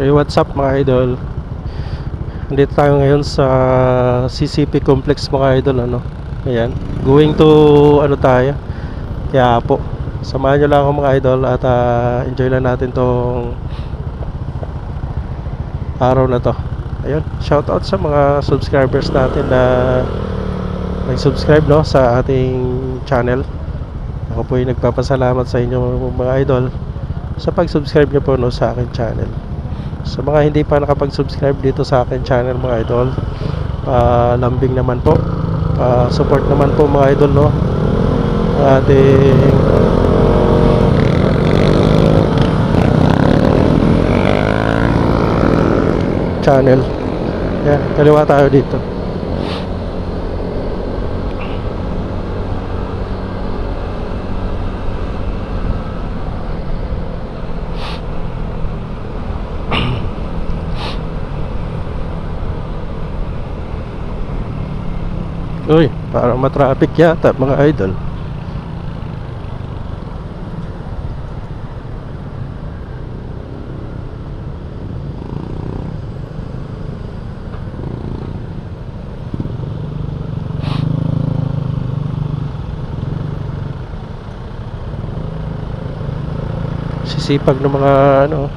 Hey, what's up mga idol? Nandito tayo ngayon sa CCP Complex mga idol, ano. Ayan, going to ano tayo, Quiapo. Samahan nyo lang ako mga idol at enjoy lang natin tong araw na to. Ayun, shout out sa mga subscribers natin na nag-subscribe, no, sa ating channel. Ako po yung nagpapasalamat sa inyo mga idol sa pag-subscribe nyo po, no, sa aking channel. Sa mga hindi pa nakapag-subscribe dito sa akin channel mga idol, lambing naman po, support naman po mga idol, no, ang ating channel. Yan, kaliwa tayo dito. Uy, parang matraffic yata mga idol. Sisipag ng mga ano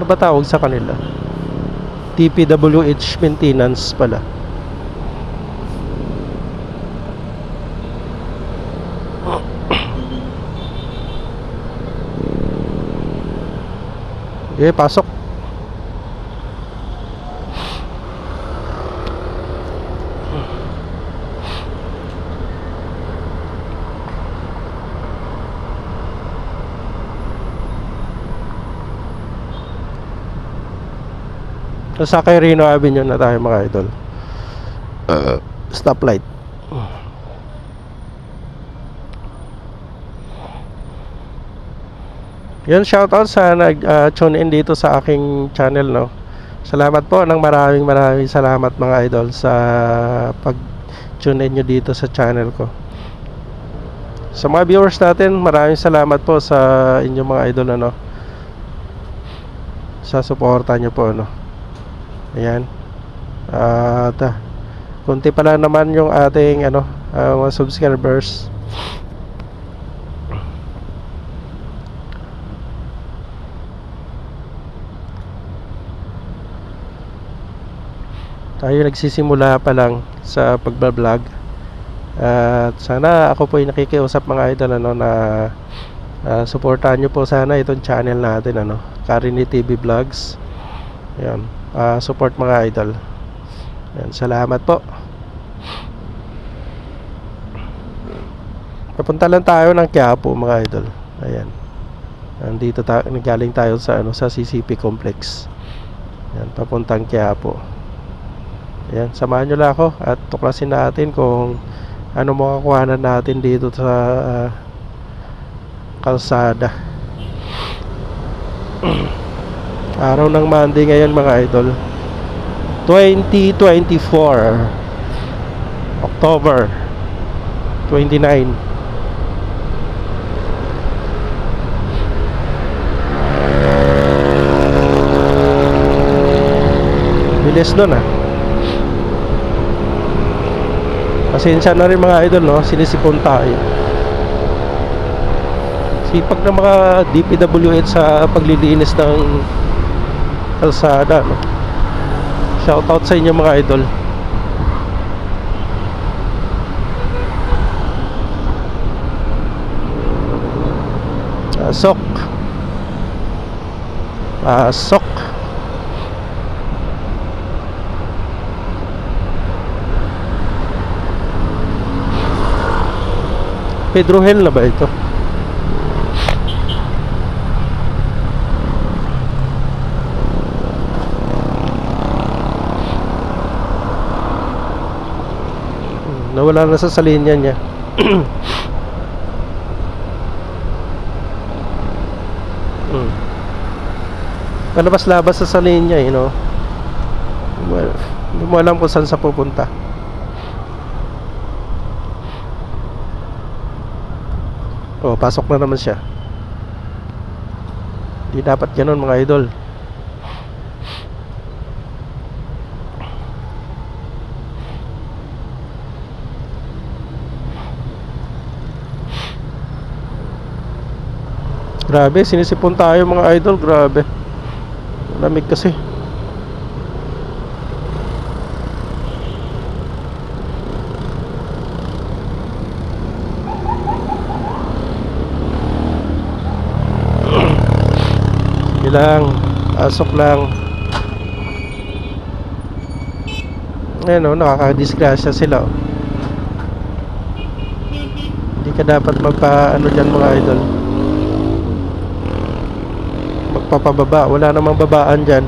ba tawag sa kanila? TPWH maintenance pala. Okay, pasok. Sa Quirino Avenue na tayo mga idol. Stoplight. Yan, shoutout sa nag-tune in dito sa aking channel, no. Salamat po ng maraming salamat mga idol sa pag-tune in nyo dito sa channel ko. Sa mga viewers natin, maraming salamat po sa inyong mga idol, ano, sa suporta nyo po, no. Ayan. At kunti pa lang naman yung ating mga subscribers. Tayo nagsisimula pa lang sa pagbablog. At sana ako po ay nakikiusap mga idol, ano, na suportahan nyo po sana itong channel natin, ano, Karini TV Vlogs. Ayan, support mga idol. Ayan, salamat po. Papunta lang tayo ng Quiapo mga idol. Ayan, nandito galing tayo sa sa CCP Complex. Ayan, papuntang Quiapo. Ayan, samahan nyo lang ako at tuklasin natin kung ano makakuhanan natin dito sa kalsada. Araw ng Monday ngayon mga idol, 2024 October 29. Bilis nun Pasensya na rin mga idol, no, sinisipon tayo. Sipag ng mga DPWH sa paglilinis ng kalsada, no. Shoutout sa inyo mga idol. Pasok. Pasok. Pedro Hill na ba ito? Nawala na sa linya niya. Palabas-labas sa linya, Well, hindi mo alam kung saan sa pupunta. Oh, pasok na naman siya. Di dapat ganun mga idol. Grabe, sinisipon tayo mga idol. Grabe, lamig kasi. Sige lang, pasok lang. Ayun o, nakakadisgrasya sila oh. Hindi ka dapat magpa-ano dyan mga idol, magpapababa. Wala namang babaan dyan.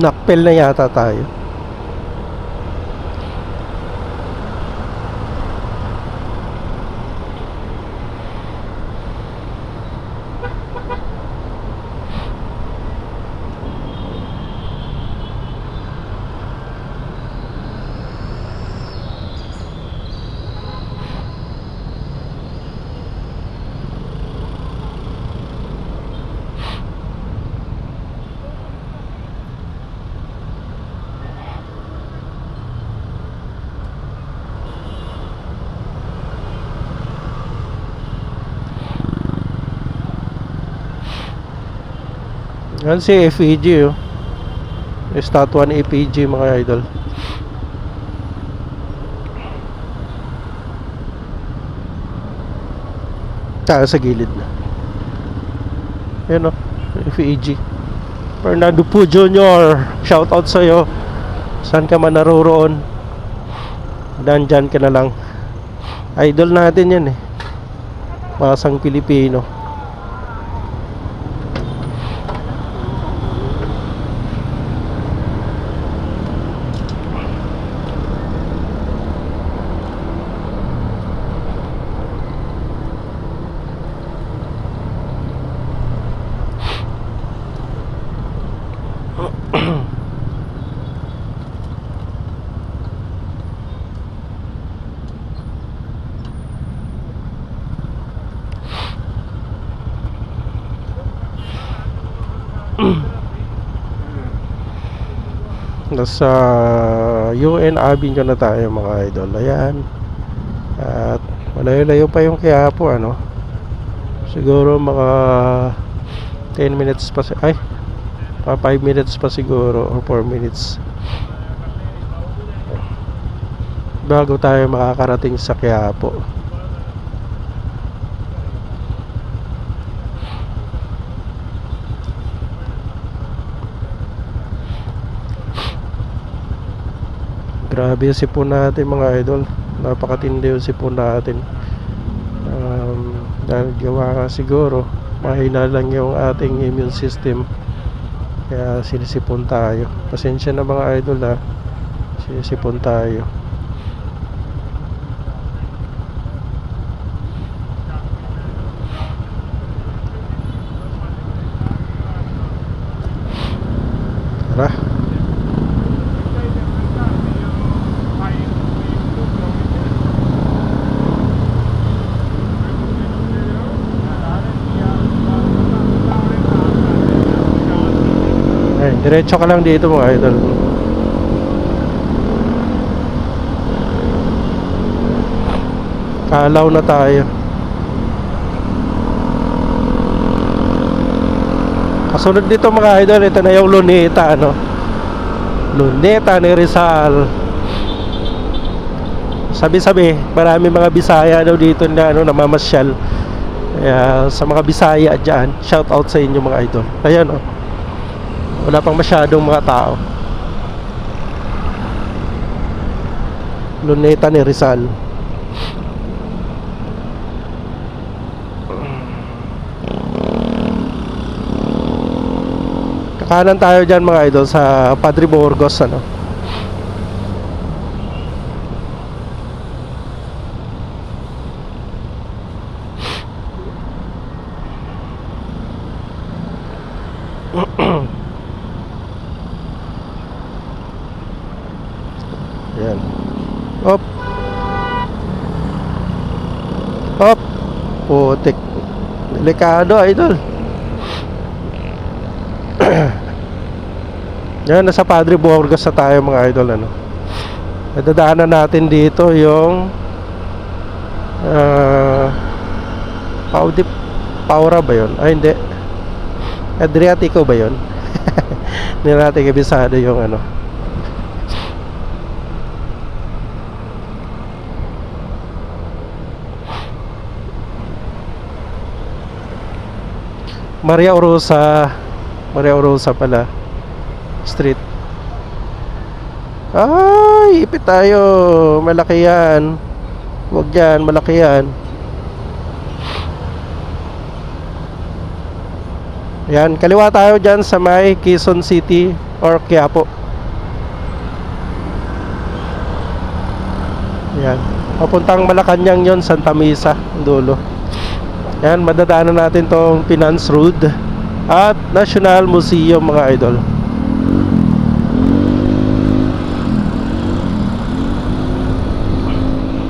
Nakpel na yata tayo. Yan si FEG oh. Estatwa ni FEG mga idol. Tsaka sa gilid na. Yan oh, FEG. Fernando Po Jr. Shout out sa'yo. Saan ka man naroroon, nandyan ka na lang. Idol natin yan eh, masang Pilipino. Nasa UN Avenue na tayo mga idol. Ayan. At malayo-layo pa yung Quiapo ano. Siguro mga 10 minutes pa ay 5 minutes pa siguro or 4 minutes bago tayo makakarating sa Quiapo. Grabe yung sipon natin mga idol. Napakatindi yung sipon natin. Dahil gawa siguro mahina lang yung ating immune system, kaya sinisipon tayo. Pasensya na mga idol ha, sinisipon tayo. Tara. Diretso ka lang dito mga idol. Kalaw na tayo. Kasunod dito mga idol, ito na yung Luneta ano. Luneta ni Rizal. Sabi-sabi, marami mga Bisaya daw dito na ano, namamasyal. Kaya sa mga Bisaya dyan, shout out sa inyo mga idol. Ayan oh, wala pang masyadong mga tao. Luneta ni Rizal. Kakanan tayo dyan mga idol sa Padre Burgos ano. Yan. Op. Op. Putik. Delikado, idol. Yan, nasa Padre Burgos na tayo mga idol, ano. Nadadaanan natin dito yung Paura ba yun? Ay, hindi. Adriatico ba yun? Hindi natin kabisado yung ano. Maria Orosa pala street. Ay, ipit tayo. Malaki yan. Huwag yan, malaki yan. Yan, kaliwa tayo dyan sa may Quezon City or Quiapo. Yan, papuntang Malacanang yon, Santa Mesa, dulo. Yan, madadaanan natin tong Finance Road at National Museum mga idol.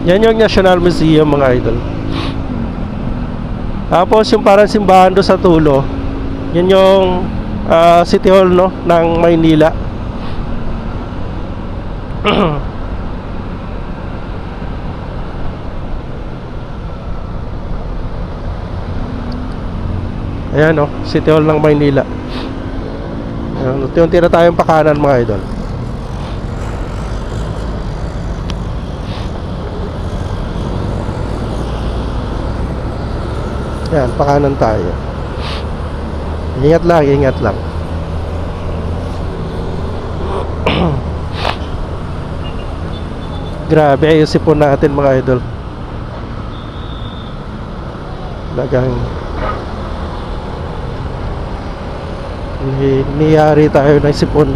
Yan yung National Museum mga idol. Tapos yung parang simbahan do sa tulo, yan yung City Hall, no, ng Maynila. Ayan, no, City Hall ng Maynila. Ayan, unti-unti na tayong pakanan mga idol. Yan, pakanan tayo. Ingat lang, ingat lang. Grabe yung sipon natin mga idol. Lagang niyari tayo ng sipon.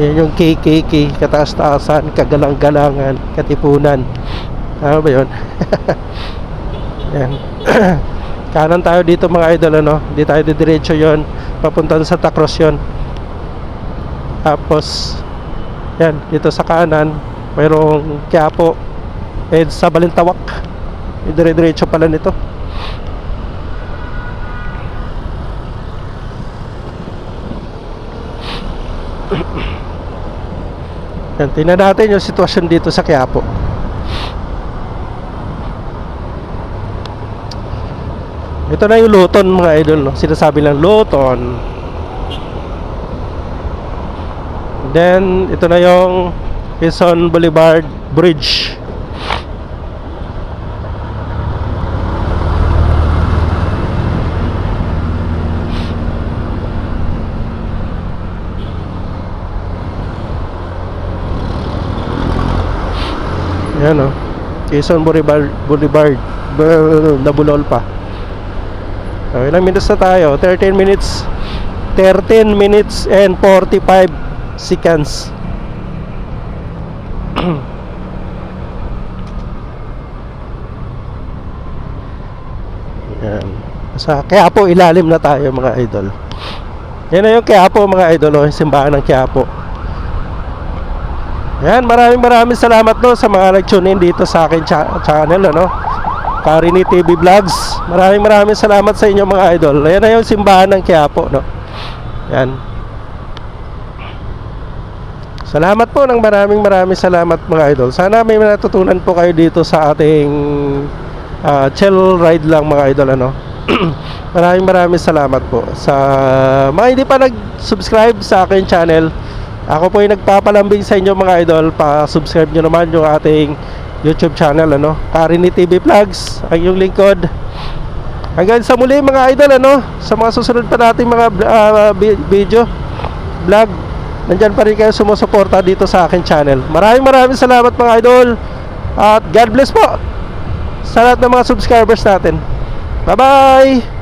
Yan yung KKK, kataas-taasan, kagalang-galangan, katipunan. Ano ba yun? Yan. Kanan tayo dito mga idol, ano? Hindi tayo didiretso yon, papunta sa Santa Cruz yon. Tapos yan, dito sa kanan mayroong Quiapo, sa Balintawak. Dire-diretso pala nito. Yan, tingnan natin yung sitwasyon dito sa Quiapo. Ito na yung Luton mga idol, no? Sinasabi lang Luton. Then ito na yung Quezon Boulevard Bridge. Yan, no, Quezon Boulevard nabulol pa. Ilang minutes na tayo? 13 minutes and 45 seconds. Yan. Sa Quiapo ilalim na tayo mga idol. Yan na yung Quiapo mga idol, yung simbahan ng Quiapo. Yan, maraming salamat, no, sa mga nag-tune in dito sa akin channel, ano, Karini TV Vlogs. Maraming salamat sa inyo mga idol. Ayan na yung simbahan ng Quiapo, no. Yan. Salamat po ng maraming salamat mga idol. Sana may natutunan po kayo dito sa ating chill ride lang mga idol, ano. Maraming salamat po sa mga hindi pa nag-subscribe sa akin channel. Ako po yung nagpapalambing sa inyo mga idol. Pa-subscribe nyo naman yung ating YouTube channel, ano, Karini TV Vlogs, ang yung lingkod. Hanggang sa muli mga idol, ano, sa mga susunod pa nating mga video vlog, nandyan pa rin kayo sumusuporta dito sa akin channel. Maraming salamat mga idol. At God bless po sa lahat ng mga subscribers natin. Bye bye.